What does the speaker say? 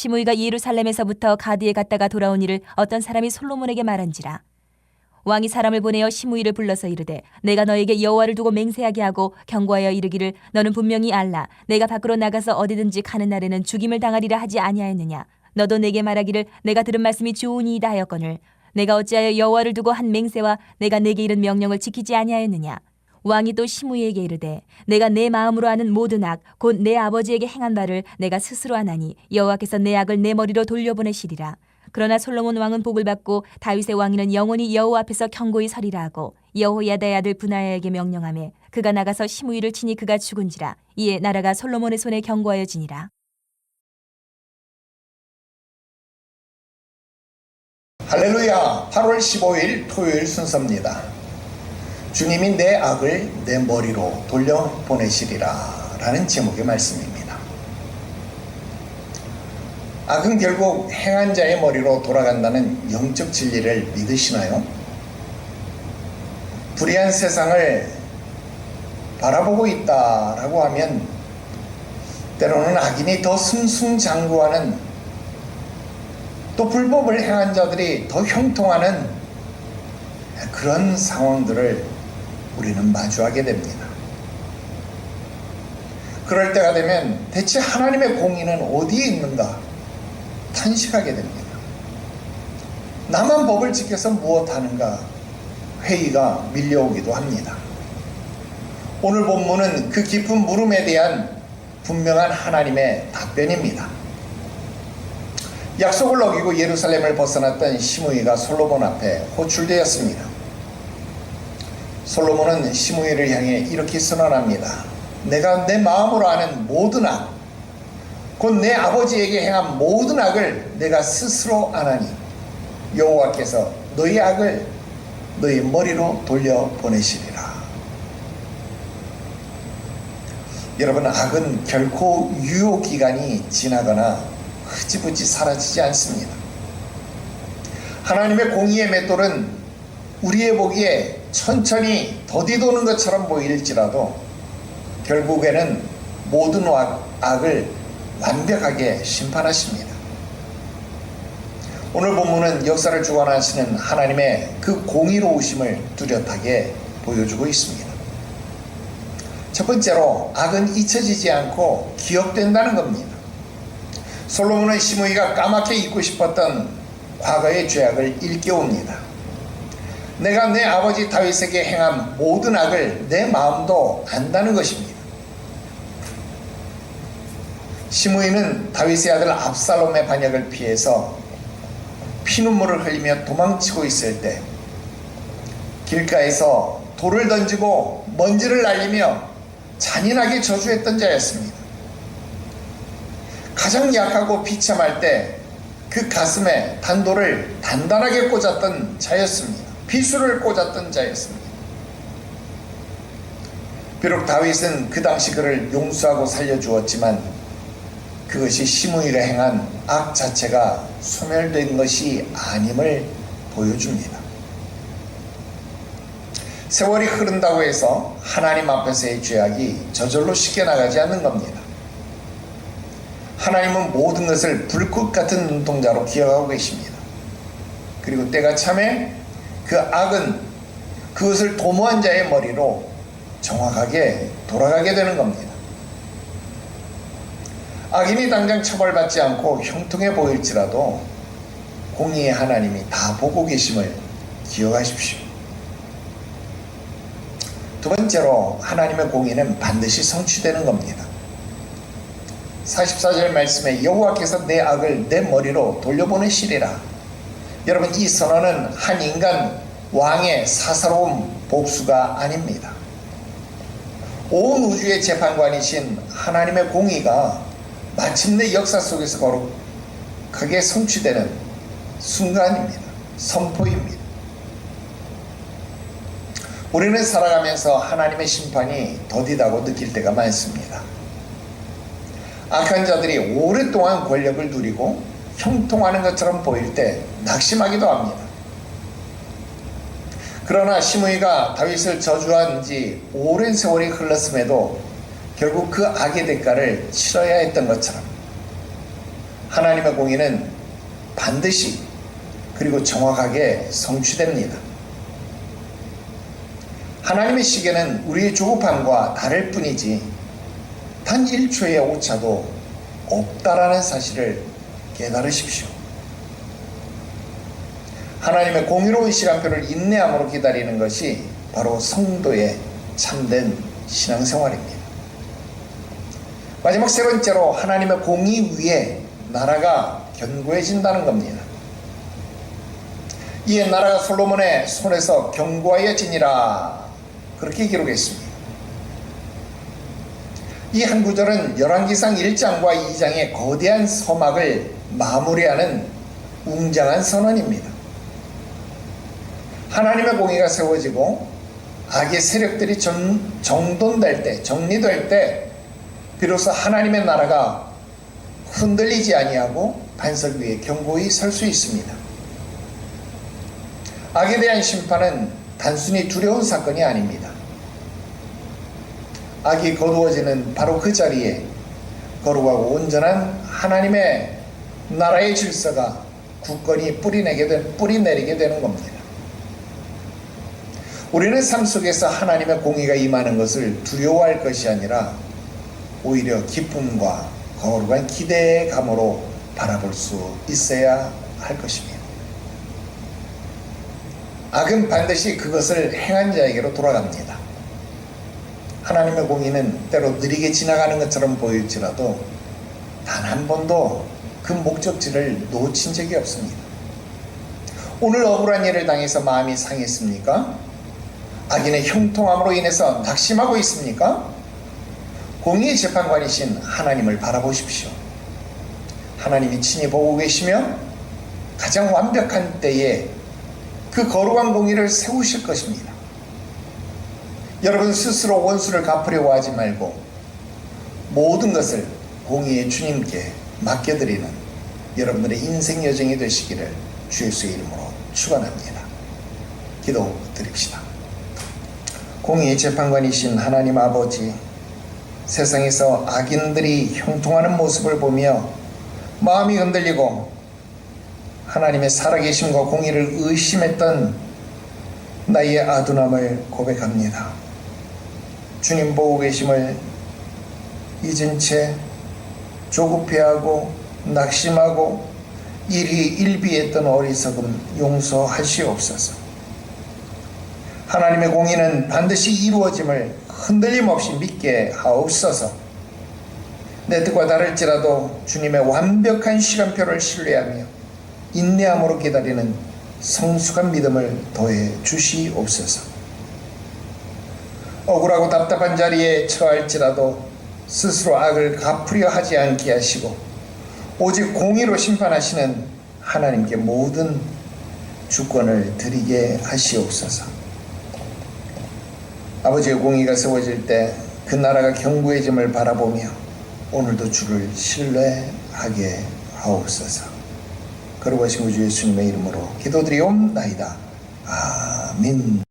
시므이가 예루살렘에서부터 가드에 갔다가 돌아온 일을 어떤 사람이 솔로몬에게 말한지라. 왕이 사람을 보내어 시므이를 불러서 이르되 내가 너에게 여호와를 두고 맹세하게 하고 경고하여 이르기를 너는 분명히 알라. 내가 밖으로 나가서 어디든지 가는 날에는 죽임을 당하리라 하지 아니하였느냐. 너도 내게 말하기를 내가 들은 말씀이 좋으니이다 하였거늘 내가 어찌하여 여호와를 두고 한 맹세와 내가 내게 이른 명령을 지키지 아니하였느냐. 왕이 또 시므이에게 이르되 내가 내 마음으로 하는 모든 악 곧 내 아버지에게 행한 바를 내가 스스로 하나니 여호와께서 내 악을 내 머리로 돌려보내시리라. 그러나 솔로몬 왕은 복을 받고 다윗의 왕위는 영원히 여호와 앞에서 견고히 서리라 하고 여호야다의 아들 브나야에게 명령하매 그가 나가서 시므이를 치니 그가 죽은지라. 이에 나라가 솔로몬의 손에 견고하여지니라. 할렐루야. 8월 15일 토요일 순서입니다. 주님이 내 악을 내 머리로 돌려보내시리라 라는 제목의 말씀입니다. 악은 결국 행한 자의 머리로 돌아간다는 영적 진리를 믿으시나요? 불의한 세상을 바라보고 있다라고 하면 때로는 악인이 더 승승장구하는, 또 불법을 행한 자들이 더 형통하는 그런 상황들을 우리는 마주하게 됩니다. 그럴 때가 되면 대체 하나님의 공의는 어디에 있는가 탄식하게 됩니다. 나만 법을 지켜서 무엇하는가 회의가 밀려오기도 합니다. 오늘 본문은 그 깊은 물음에 대한 분명한 하나님의 답변입니다. 약속을 어기고 예루살렘을 벗어났던 시므이가 솔로몬 앞에 호출되었습니다. 솔로몬은 시므이를 향해 이렇게 선언합니다. 내가 내 마음으로 하는 모든 악, 곧 내 아버지에게 행한 모든 악을 내가 스스로 안하니 여호와께서 너희 악을 너희 머리로 돌려보내시리라. 여러분, 악은 결코 유효기간이 지나거나 흐지부지 사라지지 않습니다. 하나님의 공의의 맷돌은 우리의 보기에 천천히 더디도는 것처럼 보일지라도 결국에는 모든 악을 완벽하게 심판하십니다. 오늘 본문은 역사를 주관하시는 하나님의 그 공의로우심을 뚜렷하게 보여주고 있습니다. 첫 번째로 악은 잊혀지지 않고 기억된다는 겁니다. 솔로몬은 시므이가 까맣게 잊고 싶었던 과거의 죄악을 일깨웁니다. 내가 내 아버지 다윗에게 행한 모든 악을 내 마음도 안다는 것입니다. 시므이는 다윗의 아들 압살롬의 반역을 피해서 피눈물을 흘리며 도망치고 있을 때 길가에서 돌을 던지고 먼지를 날리며 잔인하게 저주했던 자였습니다. 가장 약하고 비참할 때 그 가슴에 단돌을 단단하게 꽂았던 자였습니다. 비수를 꽂았던 자였습니다. 비록 다윗은 그 당시 그를 용서하고 살려주었지만 그것이 시므이가 행한 악 자체가 소멸된 것이 아님을 보여줍니다. 세월이 흐른다고 해서 하나님 앞에서의 죄악이 저절로 씻겨나가지 않는 겁니다. 하나님은 모든 것을 불꽃 같은 눈동자로 기억하고 계십니다. 그리고 때가 참에 그 악은 그것을 도모한 자의 머리로 정확하게 돌아가게 되는 겁니다. 악인이 당장 처벌받지 않고 형통해 보일지라도 공의의 하나님이 다 보고 계심을 기억하십시오. 두 번째로 하나님의 공의는 반드시 성취되는 겁니다. 44절 말씀에 여호와께서 내 악을 내 머리로 돌려보내시리라. 여러분, 이 선언은 한 인간 왕의 사사로운 복수가 아닙니다. 온 우주의 재판관이신 하나님의 공의가 마침내 역사 속에서 거룩하게 성취되는 순간입니다. 선포입니다. 우리는 살아가면서 하나님의 심판이 더디다고 느낄 때가 많습니다. 악한 자들이 오랫동안 권력을 누리고 형통하는 것처럼 보일 때 낙심하기도 합니다. 그러나 시므이가 다윗을 저주한 지 오랜 세월이 흘렀음에도 결국 그 악의 대가를 치러야 했던 것처럼 하나님의 공의는 반드시 그리고 정확하게 성취됩니다. 하나님의 시계는 우리의 조급함과 다를 뿐이지 단 1초의 오차도 없다라는 사실을 깨달으십시오. 하나님의 공의로운 시간표를 인내함으로 기다리는 것이 바로 성도의 참된 신앙생활입니다. 마지막 세 번째로 하나님의 공의 위에 나라가 견고해진다는 겁니다. 이에 나라가 솔로몬의 손에서 견고하여지니라 그렇게 기록했습니다. 이 한 구절은 열왕기상 1장과 2장의 거대한 서막을 마무리하는 웅장한 선언입니다. 하나님의 공의가 세워지고 악의 세력들이 정돈될 때, 정리될 때 비로소 하나님의 나라가 흔들리지 아니하고 반석 위에 견고히 설 수 있습니다. 악에 대한 심판은 단순히 두려운 사건이 아닙니다. 악이 거두어지는 바로 그 자리에 거룩하고 온전한 하나님의 나라의 질서가 굳건히 뿌리내리게 되는 겁니다. 우리는 삶 속에서 하나님의 공의가 임하는 것을 두려워할 것이 아니라 오히려 기쁨과 거룩한 기대의 감으로 바라볼 수 있어야 할 것입니다. 악은 반드시 그것을 행한 자에게로 돌아갑니다. 하나님의 공의는 때로 느리게 지나가는 것처럼 보일지라도 단 한 번도 그 목적지를 놓친 적이 없습니다. 오늘 억울한 일을 당해서 마음이 상했습니까? 악인의 형통함으로 인해서 낙심하고 있습니까? 공의의 재판관이신 하나님을 바라보십시오. 하나님이 친히 보고 계시며 가장 완벽한 때에 그 거룩한 공의를 세우실 것입니다. 여러분 스스로 원수를 갚으려고 하지 말고 모든 것을 공의의 주님께 맡겨드리는 여러분들의 인생 여정이 되시기를 주 예수의 이름으로 축원합니다. 기도드립시다. 공의의 재판관이신 하나님 아버지, 세상에서 악인들이 형통하는 모습을 보며 마음이 흔들리고 하나님의 살아계심과 공의를 의심했던 나의 아둔함을 고백합니다. 주님 보고 계심을 잊은 채 조급해하고 낙심하고 일비했던 어리석음 용서하시옵소서. 하나님의 공의는 반드시 이루어짐을 흔들림 없이 믿게 하옵소서. 내 뜻과 다를지라도 주님의 완벽한 시간표를 신뢰하며 인내함으로 기다리는 성숙한 믿음을 더해 주시옵소서. 억울하고 답답한 자리에 처할지라도 스스로 악을 갚으려 하지 않게 하시고 오직 공의로 심판하시는 하나님께 모든 주권을 드리게 하시옵소서. 아버지의 공의가 세워질 때 그 나라가 견고해짐을 바라보며 오늘도 주를 신뢰하게 하옵소서. 거룩하신 우주 예수님의 이름으로 기도드리옵나이다. 아멘.